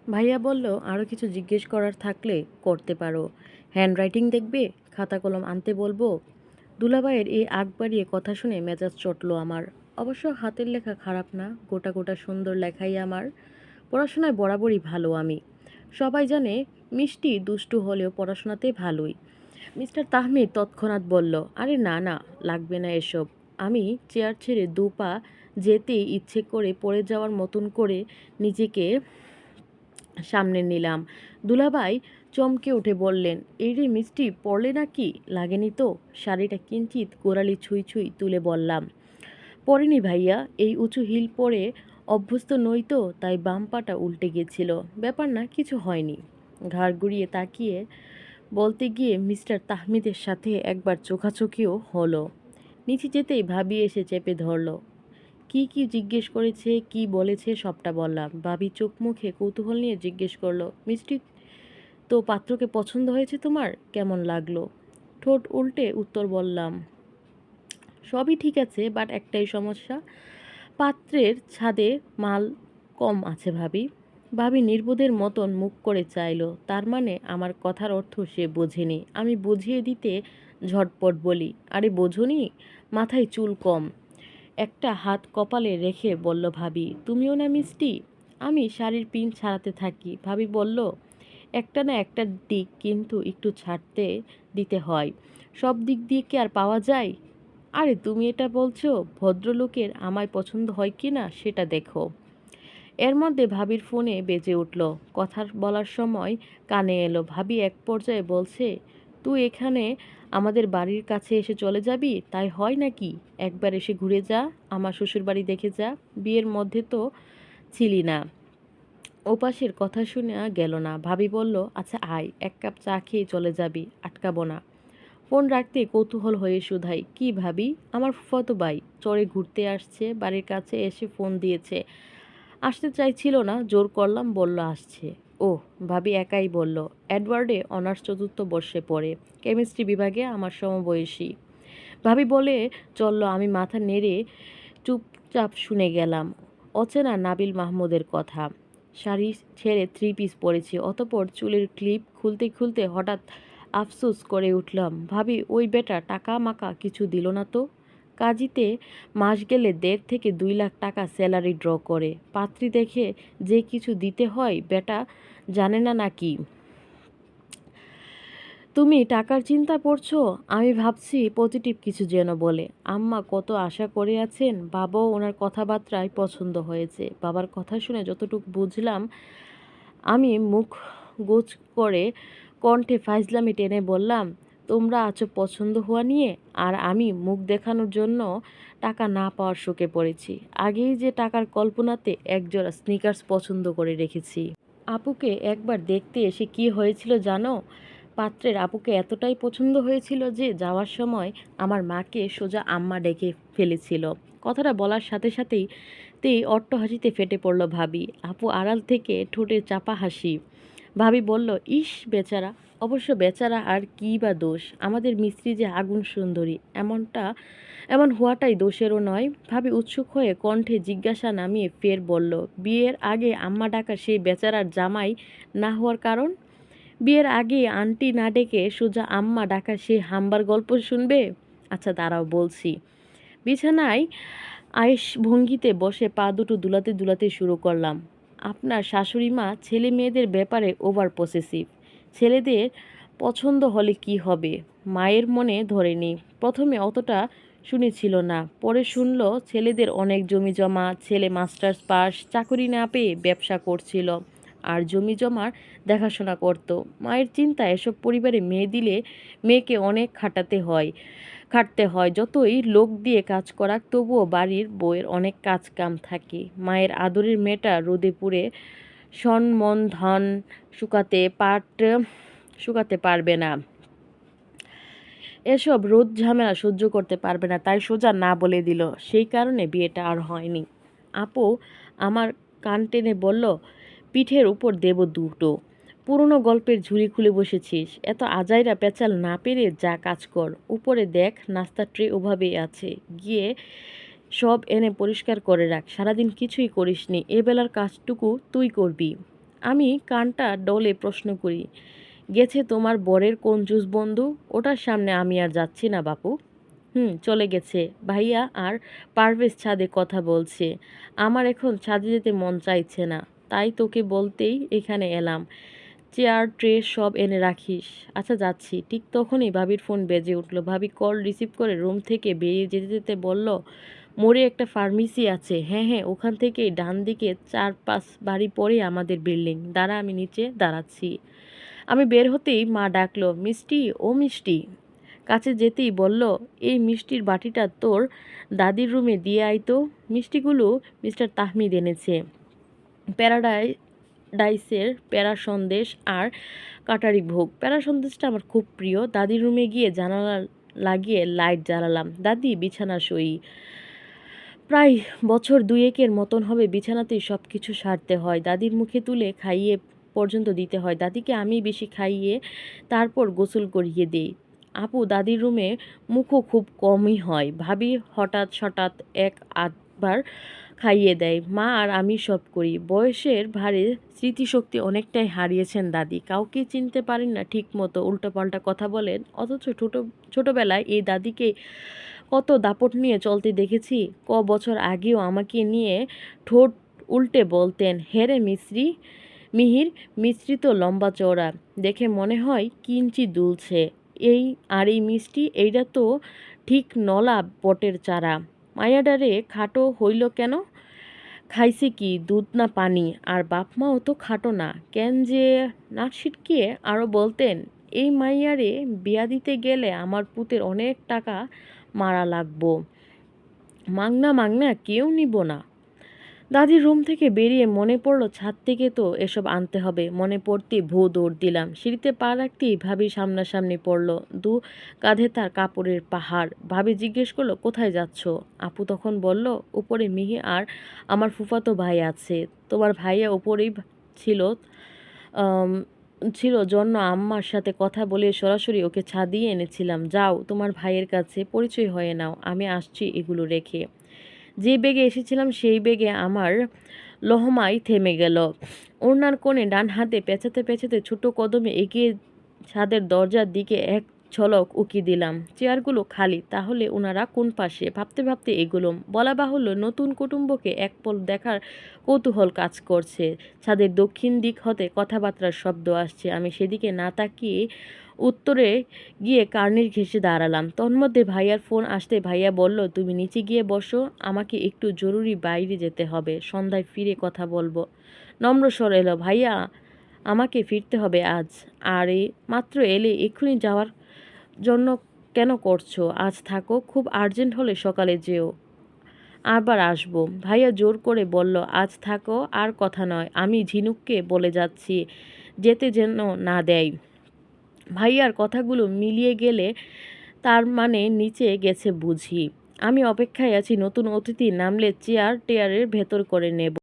ভাইয়া বলল, আরও কিছু জিজ্ঞেস করার থাকলে করতে পারো। হ্যান্ডরাইটিং দেখবে? খাতা কলম আনতে বলবো? দুলাভাইয়ের এই আগ বাড়িয়ে কথা শুনে মেজাজ চটল আমার। অবশ্য হাতের লেখা খারাপ না, গোটা গোটা সুন্দর লেখাই আমার। পড়াশোনায় বরাবরই ভালো আমি। সবাই জানে মিষ্টি দুষ্টু হলেও পড়াশোনাতে ভালোই। মিস্টার তাহমিদ তৎক্ষণাৎ বলল, আরে না না, লাগবে না এসব। আমি চেয়ার ছেড়ে দুপা যেতেই ইচ্ছে করে পড়ে যাওয়ার মতন করে নিজেকে সামনে নিলাম। দুলাভাই চমকে উঠে বললেন, এই রে মিষ্টি, পড়লে নাকি? লাগেনি তো? শাড়িটা কিঞ্চিত গোড়ালি ছুঁই ছুঁই তুলে বললাম, পড়েনি ভাইয়া, এই উঁচু হিল পরে অভ্যস্ত নই তো, তাই বাম পাটা উল্টে গেছিল। ব্যাপার না, কিছু হয়নি। ঘাড় ঘুরিয়ে তাকিয়ে বলতে গিয়ে মিস্টার তাহমিদের সাথে একবার চোখাচোখিও হলো। নিচে যেতেই ভাবি এসে চেপে ধরল। কি কি জিজ্ঞেস করেছে, কি বলেছে সবটা বললাম। ভাবি চোখ মুখে কৌতূহল নিয়ে জিজ্ঞেস করলো, মিষ্টি তো পাত্রকে পছন্দ হয়েছে তোমার? কেমন লাগলো? ঠোঁট উল্টে উত্তর বললাম, সবই ঠিক আছে, বাট একটাই সমস্যা, পাত্রের ছাদে মাল কম আছে ভাবি। ভাবি নির্বোধের মতন মুখ করে চাইলো, তার মানে আমার কথার অর্থ সে বোঝেনি। আমি বুঝিয়ে দিতে ঝটপট বলি, আরে বোঝনি, মাথায় চুল কম। একটা হাত কপালে রেখে বলল ভাবি, তুমিও না মিষ্টি? আমি শাড়ির পিন ছাড়াতে থাকি। ভাবি বলল, একটা না একটা দিক কিন্তু একটু ছাড়তে দিতে হয়। সব দিক দিয়ে কি আর পাওয়া যায়? আরে তুমি এটা বলছো, ভদ্রলোকের আমায় পছন্দ হয় কি না সেটা দেখো। এর মধ্যে ভাবির ফোনে বেজে উঠল। কথা বলার সময় কানে এলো। ভাবি এক পর্যায়ে বলছে, তুই এখানে আমাদের বাড়ির কাছে এসে চলে যাবি, তাই হয় নাকি? একবার এসে ঘুরে যা, আমার শ্বশুরবাড়ি দেখে যা। বিয়ের মধ্যে তো ছিলি না। ওপাশের কথা শুনে গেল না। ভাবি বলল, আচ্ছা আয়, এক কাপ চা খেয়ে চলে যাবি, আটকাবো না। ফোন রাখতে কৌতূহল হয়ে শুধাই, কি ভাবি? আমার ফুফাতো ভাই চড়ে ঘুরতে আসছে, বাড়ির কাছে এসে ফোন দিয়েছে। আসতে চাইছিল না, জোর করলাম, বলল আসছে। ওহ, ভাবি একাই বলল। এডওয়ার্ডে অনার্স চতুর্থ বর্ষে পড়ে, কেমিস্ট্রি বিভাগে আমার সমবয়সী। ভাবি বলে চলল, আমি মাথা নেড়ে চুপচাপ শুনে গেলাম। অচেনা নাবিল মাহমুদের কথা। শাড়ি ছেড়ে থ্রি পিস পরেছি, অতপর চুলের ক্লিপ খুলতে খুলতে হঠাৎ আফসোস করে উঠলাম, ভাবি ওই বেটা টাকা মাকা কিছু দিল না তো। কাজিতে মাস গেলে 1.5 থেকে 2 লাখ টাকা স্যালারি ড্র করে, পাত্রী দেখে যে কিছু দিতে হয় বেটা জানে না নাকি? তুমি টাকার চিন্তা করছো? আমি ভাবছি পজিটিভ কিছু যেন বলে। আম্মা কত আশা করে আছেন, বাবাও ওনার কথাবার্তায় পছন্দ হয়েছে। বাবার কথা শুনে যতটুকু বুঝলাম, আমি মুখ গোছ করে কণ্ঠে ফাইজলামি টেনে বললাম, তোমরা আছো পছন্দ হওয়া নিয়ে, আর আমি মুখ দেখানোর জন্য টাকা না পাওয়ার শোকে পড়েছি। আগেই যে টাকার কল্পনাতে একজোড়া স্নিকার্স পছন্দ করে রেখেছি। আপুকে একবার দেখতে এসে কি হয়েছিল জানো? পাত্রের আপুকে এতটাই পছন্দ হয়েছিল যে যাওয়ার সময় আমার মাকে সোজা আম্মা ডেকে ফেলেছিল। কথাটা বলার সাথে সাথেই অট্টহাসিতে ফেটে পড়ল ভাবি। আপু আড়াল থেকে ঠোঁটে চাপা হাসি। ভাবি বলল, ইস বেচারা। অবশ্য বেচারা আর কী বা দোষ, আমাদের মিস্ত্রি যে আগুন সুন্দরী, এমন হওয়াটাই দোষেরও নয়। ভাবি উৎসুক হয়ে কণ্ঠে জিজ্ঞাসা নামিয়ে ফের বলল, বিয়ের আগে আম্মা ডাকা সেই বেচারার জামাই না হওয়ার কারণ? বিয়ের আগে আন্টি না ডেকে সোজা আম্মা ডাকা সেই হাম্বার গল্প শুনবে? আচ্ছা দাঁড়াও বলছি। বিছানায় আয়েশ ভঙ্গিতে বসে পা দুটো দুলাতে দুলাতে শুরু করলাম। আপনার শাশুড়ি মা ছেলে মেয়েদের ব্যাপারে ওভার পসেসিভ। ছেলেদের পছন্দ হলে কি হবে, মায়ের মনে ধরেনি। প্রথমে অতটা শুনেছিল না, পরে শুনল ছেলেদের অনেক জমি জমা, ছেলে মাস্টার্স পাস, চাকরি না পেয়ে ব্যবসা করছিল আর জমি জমার দেখাশোনা করত। মায়ের চিন্তা, এসব পরিবারে মেয়ে দিলে মেয়েকে অনেক খাটতে হয়, যতই লোক দিয়ে কাজ করাক তবুও বাড়ির বউয়ের অনেক কাজ কাম থাকে। মায়ের আদরের মেয়েটা রোদে পুড়ে সন মন ধন শুকাতে পারবে না, এসব রোদ ঝামেলা সহ্য করতে পারবে না, তাই সোজা না বলে দিল। সেই কারণে বিয়েটা আর হয়নি। আপু আমার কান টেনে বলল, পিঠের উপর দেব দুটো। পুরনো গল্পের ঝুলি খুলে বসেছিস, এত আজাইরা পেঁচাল না পেরে যা কাজ কর। উপরে দেখ নাস্তার ট্রে ওভাবেই আছে, গিয়ে সব এনে পরিষ্কার করে রাখ। সারাদিন কিছুই করিসনি, এবেলার কাজটুকু তুই করবি। আমি কানটা ডলে প্রশ্ন করি, গেছে তোমার বরের কঞ্জুস বন্ধু? ওটার সামনে আমি আর যাচ্ছি না বাপু। চলে গেছে। ভাইয়া আর পারভেজ ছাদে কথা বলছে। আমার এখন ছাদে যেতে মন চাইছে না, তাই তোকে বলতেই এখানে এলাম। চেয়ার ট্রে সব এনে রাখিস। আচ্ছা যাচ্ছি। ঠিক তখনই ভাবির ফোন বেজে উঠল। ভাবি কল রিসিভ করে রুম থেকে বেরিয়ে যেতে যেতে বলল, মোড়ে একটা ফার্মেসি আছে। হ্যাঁ হ্যাঁ, ওখান থেকেই ডান দিকে 4-5 বাড়ি পরেই আমাদের বিল্ডিং। দাঁড়া, আমি নিচে দাঁড়াচ্ছি। আমি বের হতেই মা ডাকলো, মিষ্টি ও মিষ্টি। কাছে যেতেই বলল, এই মিষ্টির বাটিটা তোর দাদির রুমে দিয়ে আয় তো। মিষ্টিগুলো মিস্টার তাহমিদ এনেছে। প্যারাডাইসের প্যারা সন্দেশ আর কাটারি ভোগ। প্যারা সন্দেশটা আমার খুব প্রিয়। দাদির রুমে গিয়ে জানালা লাগিয়ে লাইট জ্বালালাম। দাদি বিছানা সই। প্রায় বছর দুয়েকের মতন হবে বিছানাতেই সব কিছু সারতে হয়। দাদির মুখে তুলে খাইয়ে পর্যন্ত দিতে হয়। দাদিকে আমি বেশি খাইয়ে তারপর গোসল করিয়ে দিই। আপু দাদির রুমে মুখও খুব কমই হয়। ভাবি হঠাৎ হঠাৎ এক আধবার খাইয়ে দেয়। মা আর আমি সব করি। বয়সের ভারে স্মৃতিশক্তি অনেকটাই হারিয়েছেন দাদি। কাউকে চিনতে পারেন না ঠিক মতো, উল্টোপাল্টা কথা বলেন। অথচ ছোটবেলায় এই দাদিকে কত দাপট নিয়ে চলতে দেখেছি। বছর আগেও আমাকে নিয়ে ঠোঁট উল্টে বলতেন, হেরে মিহির মিস্ত্রি তো লম্বা চওড়া, দেখে মনে হয় কিঞ্চি দুলছে। এই মিষ্টি এইটা তো ঠিক নলা বটের চারা। মায়াডারে খাটো হইল কেন? খাইছে কি দুধ না পানি? আর বাপ মাও তো খাটো না, কেন যে? নাক সিটকিয়ে আরও বলতেন, এই মাইয়ারে বিয়া দিতে গেলে আমার পুতের অনেক টাকা মারা লাগবো। মাংনা মাংনা কেউ নিব না। দাদির রুম থেকে বেরিয়ে মনে পড়ল ছাদ থেকে তো এসব আনতে হবে। মনে পড়তেই দৌড় দিলাম। সিঁড়িতে পা রাখতেই ভাবি সামনাসামনি পড়ল। দু কাঁধে তার কাপড়ের পাহাড়। ভাবি জিজ্ঞেস করলো, কোথায় যাচ্ছ? আপু তখন বলল, উপরে মিহি আর আমার ফুফাতো ভাই আছে। তোমার ভাইয়া উপরেই ছিল আম, ছিল জন্য আম্মার সাথে কথা বলে সরাসরি ওকে ছাদিয়ে এনেছিলাম। যাও তোমার ভাইয়ের কাছে পরিচয় হয়ে নাও, আমি আসছি এগুলো রেখে। যে বেগে এসেছিলাম সেই বেগে আমার লহমায় থেমে গেল। ওড়নার কোণে ডান হাতে পেঁচাতে পেঁচাতে ছোট কদমে এগিয়ে ছাদের দরজার দিকে এক ঝলক উকি দিলাম। চেয়ারগুলো খালি, তাহলে ওনারা কোন পাশে? ভাবতে ভাবতে এগুলো বলা বাহুল্য, নতুন কুটুম্বকে এক পল দেখার কৌতূহল কাজ করছে। ছাদের দক্ষিণ দিক হতে কথাবার্তার শব্দ আসছে। আমি সেদিকে না তাকিয়ে উত্তরে গিয়ে কার্নির ঘেঁষে দাঁড়ালাম। তন্মধ্যে ভাইয়ার ফোন আসতে ভাইয়া বলল, তুমি নিচে গিয়ে বসো, আমাকে একটু জরুরি বাইরে যেতে হবে, সন্ধ্যায় ফিরে কথা বলবো। নম্র স্বর এলো, ভাইয়া আমাকে ফিরতে হবে আজ। আরে মাত্র এলে, এক্ষুনি যাওয়ার জন্য কেন করছো? আজ থাকো, খুব আর্জেন্ট হলে সকালে যেও, আবার আসবো। ভাইয়া জোর করে বলল, আজ থাকো, আর কথা নয়। আমি ঝিনুককে বলে যাচ্ছি যেতে যেন না দেয়। ভাইয়ার কথাগুলো মিলিয়ে গেলে তার মানে নিচে গেছে বুঝি। আমি অপেক্ষায় আছি, নতুন অতিথি নামলে চেয়ার টেয়ারের ভেতর করে নেব।